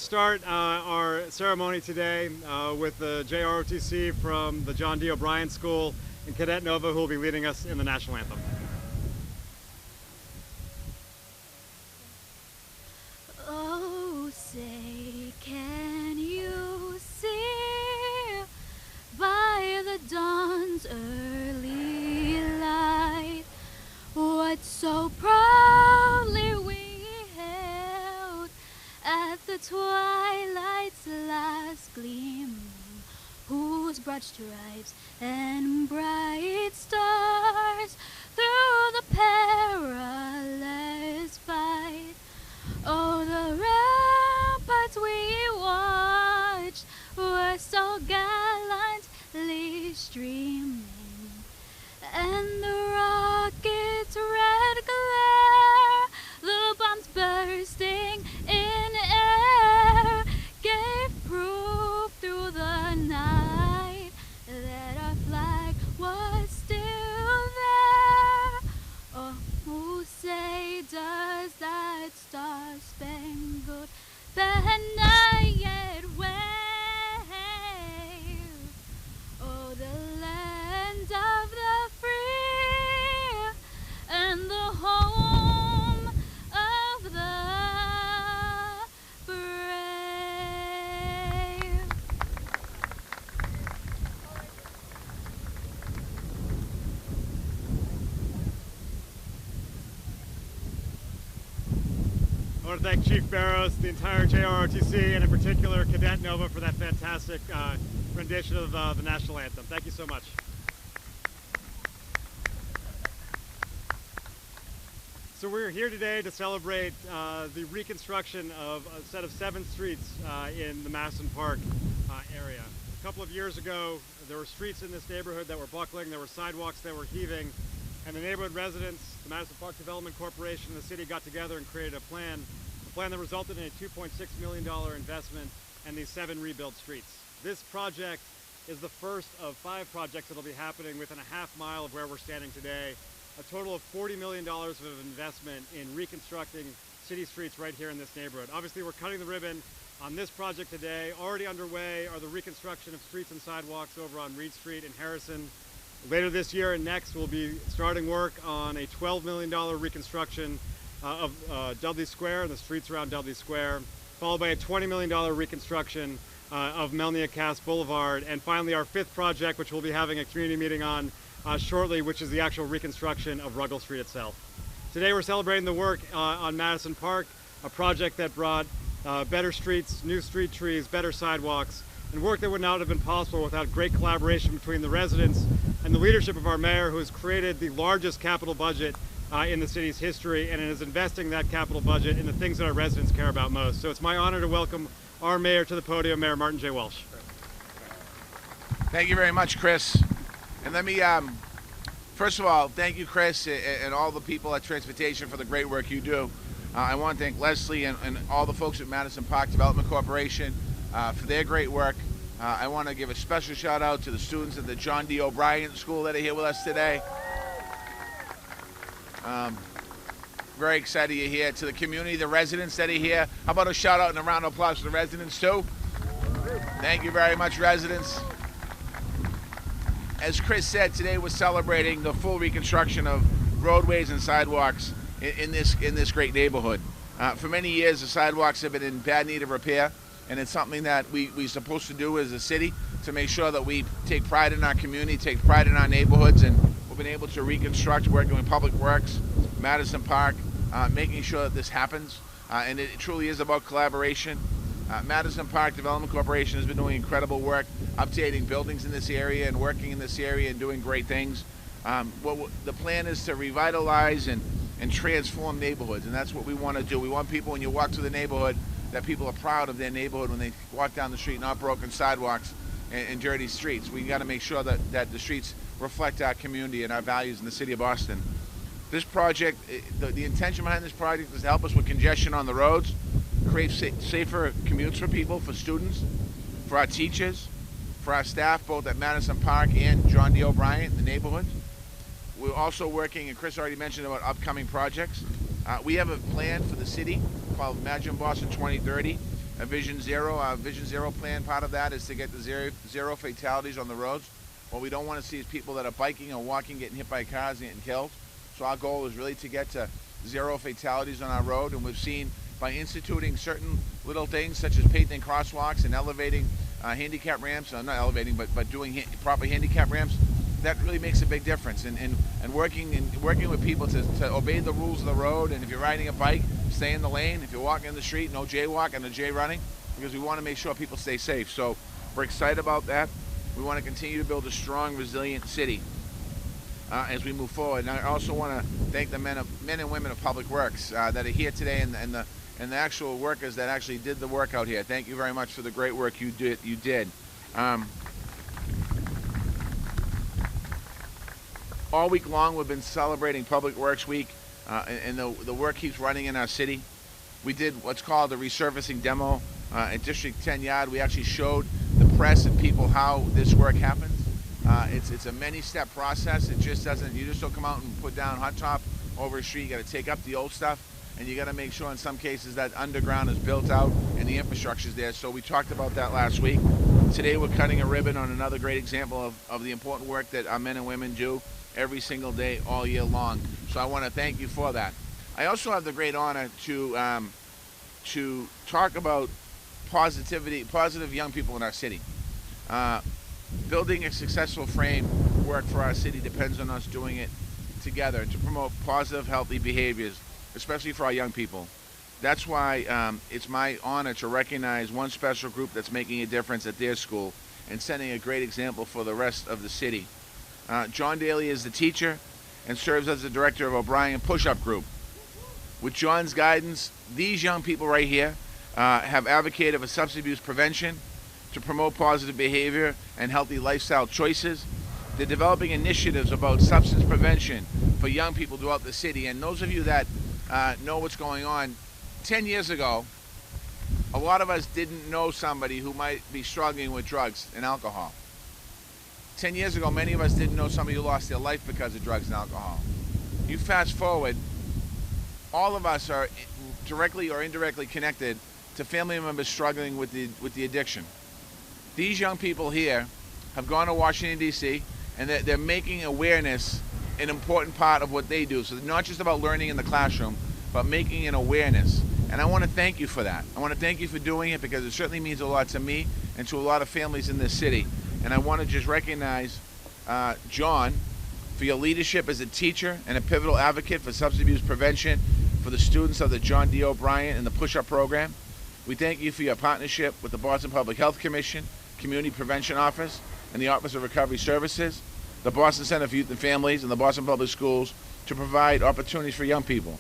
start our ceremony today with the JROTC from the John D. O'Brien School and Cadet Nova, who will be leading us in the national anthem. Oh, say, can you see by the dawn's early light what so proudly we hailed at the twilight's last gleam, whose broad stripes and bright stars through the perilous fight, oh, the ramparts we watched were so gallantly streaming, and the rocket's red glare, the bombs bursting in air, gave proof through the night that our flag was still there. Oh, who say does that star-spangled banner yet wave? Oh, the land of the free and the home of the brave. I want to thank Chief Barrows, the entire JROTC, and in particular Cadet Nova for that fantastic rendition of the national anthem. Thank you so much. So we're here today to celebrate the reconstruction of a set of 7 streets in the Madison Park area. A couple of years ago, there were streets in this neighborhood that were buckling, there were sidewalks that were heaving, and the neighborhood residents, the Madison Park Development Corporation, and the city got together and created a plan that resulted in a $2.6 million investment and these 7 rebuilt streets. This project is the first of 5 projects that will be happening within a half mile of where we're standing today. A total of $40 million of investment in reconstructing city streets right here in this neighborhood. Obviously, we're cutting the ribbon on this project today. Already underway are the reconstruction of streets and sidewalks over on Reed Street in Harrison. Later this year and next, we'll be starting work on a $12 million reconstruction of Dudley Square and the streets around Dudley Square, followed by a $20 million reconstruction of Melnia Cass Boulevard, and finally our 5th project, which we'll be having a community meeting on shortly, which is the actual reconstruction of Ruggles Street itself. Today we're celebrating the work on Madison Park, a project that brought better streets, new street trees, better sidewalks, and work that would not have been possible without great collaboration between the residents and the leadership of our mayor, who has created the largest capital budget in the city's history and is investing that capital budget in the things that our residents care about most. So it's my honor to welcome our mayor to the podium, Mayor Martin J. Welsh. Thank you very much, Chris. And let me, first of all, thank you, Chris, and all the people at Transportation for the great work you do. I want to thank Leslie and all the folks at Madison Park Development Corporation for their great work. I want to give a special shout out to the students at the John D. O'Brien School that are here with us today. Very excited you're here. To the community, the residents that are here. How about a shout out and a round of applause for the residents too? Thank you very much, residents. As Chris said, today we're celebrating the full reconstruction of roadways and sidewalks in this great neighborhood. For many years, the sidewalks have been in bad need of repair, and it's something that we're supposed to do as a city to make sure that we take pride in our community, take pride in our neighborhoods, and we've been able to reconstruct, working with Public Works, Madison Park, making sure that this happens. And it truly is about collaboration. Madison Park Development Corporation has been doing incredible work, updating buildings in this area and working in this area and doing great things. The plan is to revitalize and transform neighborhoods, and that's what we want to do. We want people, when you walk through the neighborhood, that people are proud of their neighborhood when they walk down the street, not broken sidewalks and dirty streets. We got to make sure that the streets reflect our community and our values in the city of Boston. This project, the intention behind this project is to help us with congestion on the roads, create safer commutes for people, for students, for our teachers, for our staff, both at Madison Park and John D. O'Brien, the neighborhood. We're also working, and Chris already mentioned about upcoming projects. We have a plan for the city called Imagine Boston 2030, a Vision Zero. Our Vision Zero plan, part of that is to get to zero fatalities on the roads. What we don't want to see is people that are biking or walking getting hit by cars and getting killed. So our goal is really to get to zero fatalities on our road, and we've seen by instituting certain little things such as painting crosswalks and elevating handicap ramps, not elevating, but doing proper handicap ramps, that really makes a big difference. And working with people to obey the rules of the road. And if you're riding a bike, stay in the lane. If you're walking in the street, no jaywalk and no jay running, because we want to make sure people stay safe. So we're excited about that. We want to continue to build a strong, resilient city as we move forward. And I also want to thank the men and women of Public Works that are here today, and the actual workers that actually did the work out here. Thank you very much for the great work you did. All week long we've been celebrating Public Works Week, and the work keeps running in our city. We did what's called a resurfacing demo at District 10 Yard. We actually showed the press and people how this work happens. It's a many-step process. You just don't come out and put down hot top over a street. You got to take up the old stuff, and you got to make sure in some cases that underground is built out and the infrastructure is there. So we talked about that last week. Today we're cutting a ribbon on another great example of the important work that our men and women do every single day, all year long. So I want to thank you for that. I also have the great honor to talk about positive young people in our city. Building a successful framework for our city depends on us doing it together to promote positive, healthy behaviors, especially for our young people. That's why it's my honor to recognize one special group that's making a difference at their school and setting a great example for the rest of the city. John Daly is the teacher and serves as the director of O'Brien Push-Up Group. With John's guidance, these young people right here have advocated for substance abuse prevention, to promote positive behavior and healthy lifestyle choices. They're developing initiatives about substance prevention for young people throughout the city. And those of you that know what's going on, 10 years ago, a lot of us didn't know somebody who might be struggling with drugs and alcohol. 10 years ago, many of us didn't know somebody who lost their life because of drugs and alcohol. You fast forward, all of us are directly or indirectly connected to family members struggling with the addiction. These young people here have gone to Washington, D.C., and they're making awareness an important part of what they do. So it's not just about learning in the classroom, but making an awareness. And I want to thank you for that. I want to thank you for doing it, because it certainly means a lot to me and to a lot of families in this city. And I want to just recognize John for your leadership as a teacher and a pivotal advocate for substance abuse prevention for the students of the John D. O'Brien and the Push-Up program. We thank you for your partnership with the Boston Public Health Commission, Community Prevention Office, and the Office of Recovery Services, the Boston Center for Youth and Families, and the Boston Public Schools to provide opportunities for young people.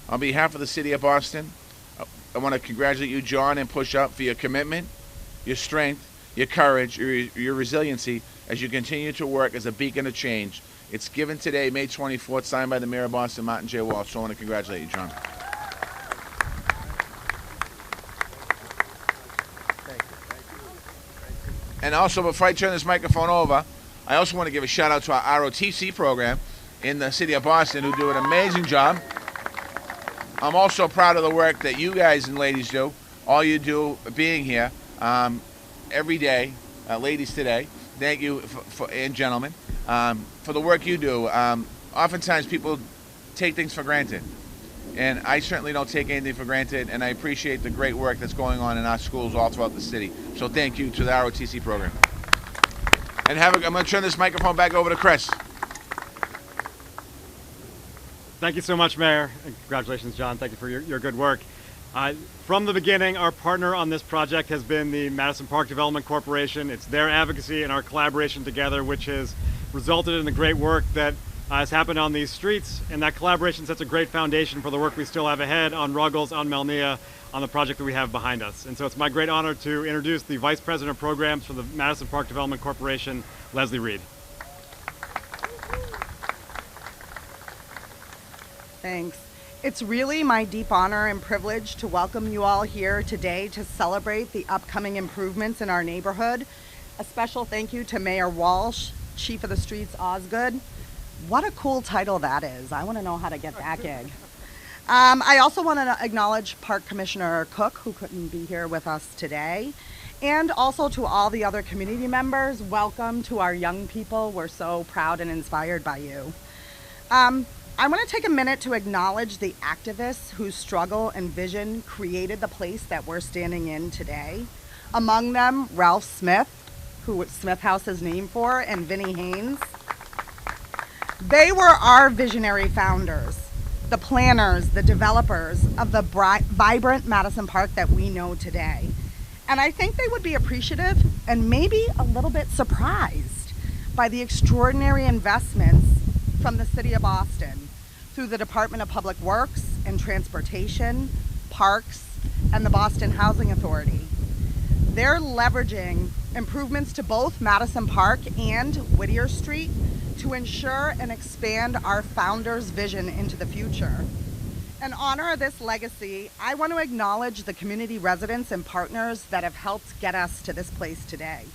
On behalf of the City of Boston, I want to congratulate you, John, and Push-Up for your commitment, your strength, your courage, your resiliency as you continue to work as a beacon of change. It's given today, May 24th, signed by the Mayor of Boston, Martin J. Walsh. So I want to congratulate you, John. And also, before I turn this microphone over, I also want to give a shout out to our ROTC program in the City of Boston, who do an amazing job. I'm also proud of the work that you guys and ladies do, all you do being here every day, ladies today. Thank you, and gentlemen, for the work you do. Oftentimes people take things for granted, and I certainly don't take anything for granted, and I appreciate the great work that's going on in our schools all throughout the city. So thank you to the ROTC program. And I'm going to turn this microphone back over to Chris. Thank you so much, Mayor, and congratulations, John. Thank you for your good work. From the beginning, our partner on this project has been the Madison Park Development Corporation. It's their advocacy and our collaboration together which has resulted in the great work that has happened on these streets, and that collaboration sets a great foundation for the work we still have ahead on Ruggles, on Melnia, on the project that we have behind us. And so it's my great honor to introduce the Vice President of Programs for the Madison Park Development Corporation, Leslie Reed. Thanks. It's really my deep honor and privilege to welcome you all here today to celebrate the upcoming improvements in our neighborhood. A special thank you to Mayor Walsh, Chief of the Streets Osgood. What a cool title that is. I want to know how to get that gig. I also want to acknowledge Park Commissioner Cook, who couldn't be here with us today, and also to all the other community members. Welcome to our young people. We're so proud and inspired by you. I want to take a minute to acknowledge the activists whose struggle and vision created the place that we're standing in today. Among them, Ralph Smith, who Smith House is named for, and Vinnie Haynes. They were our visionary founders, the planners, the developers of the vibrant Madison Park that we know today. And I think they would be appreciative and maybe a little bit surprised by the extraordinary investments from the City of Boston through the Department of Public Works and Transportation, Parks, and the Boston Housing Authority. They're leveraging improvements to both Madison Park and Whittier Street to ensure and expand our founders' vision into the future. In honor of this legacy, I want to acknowledge the community residents and partners that have helped get us to this place today.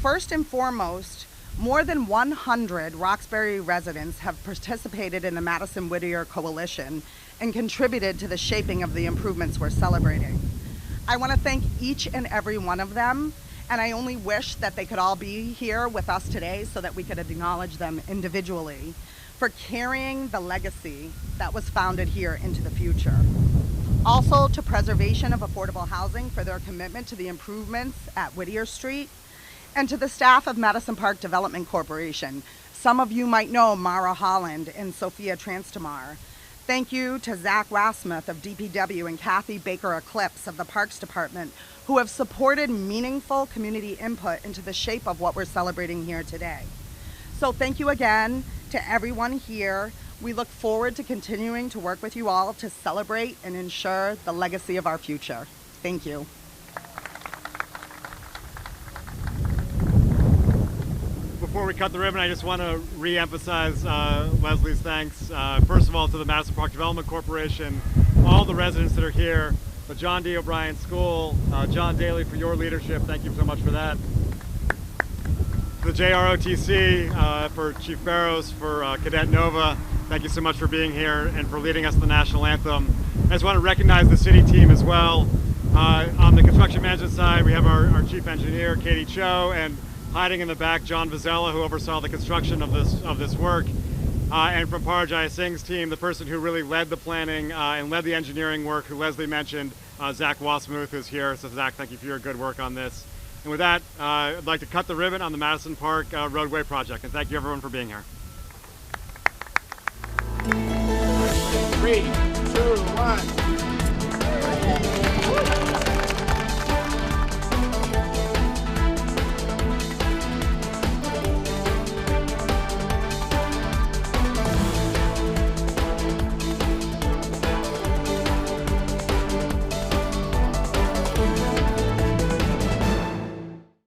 First and foremost, more than 100 Roxbury residents have participated in the Madison Whittier Coalition and contributed to the shaping of the improvements we're celebrating. I want to thank each and every one of them, and I only wish that they could all be here with us today so that we could acknowledge them individually for carrying the legacy that was founded here into the future. Also to preservation of affordable housing for their commitment to the improvements at Whittier Street, and to the staff of Madison Park Development Corporation. Some of you might know Mara Holland and Sophia Transtamar. Thank you to Zach Rasmuth of DPW and Kathy Baker Eclipse of the Parks Department, who have supported meaningful community input into the shape of what we're celebrating here today. So thank you again to everyone here. We look forward to continuing to work with you all to celebrate and ensure the legacy of our future. Thank you. Before we cut the ribbon, I just want to re-emphasize Leslie's thanks, first of all, to the Madison Park Development Corporation, all the residents that are here, the John D. O'Brien School, John Daly for your leadership, thank you so much for that. The JROTC, for Chief Barrows, for Cadet Nova, thank you so much for being here and for leading us in the national anthem. I just want to recognize the city team as well. On the construction management side, we have our chief engineer, Katie Cho, and hiding in the back, John Vizella, who oversaw the construction of this work. And from Parajaya Singh's team, the person who really led the planning and led the engineering work, who Leslie mentioned, Zach Wasmuth, who's here. So Zach, thank you for your good work on this. And with that, I'd like to cut the ribbon on the Madison Park Roadway project. And thank you everyone for being here. 3, 2, 1.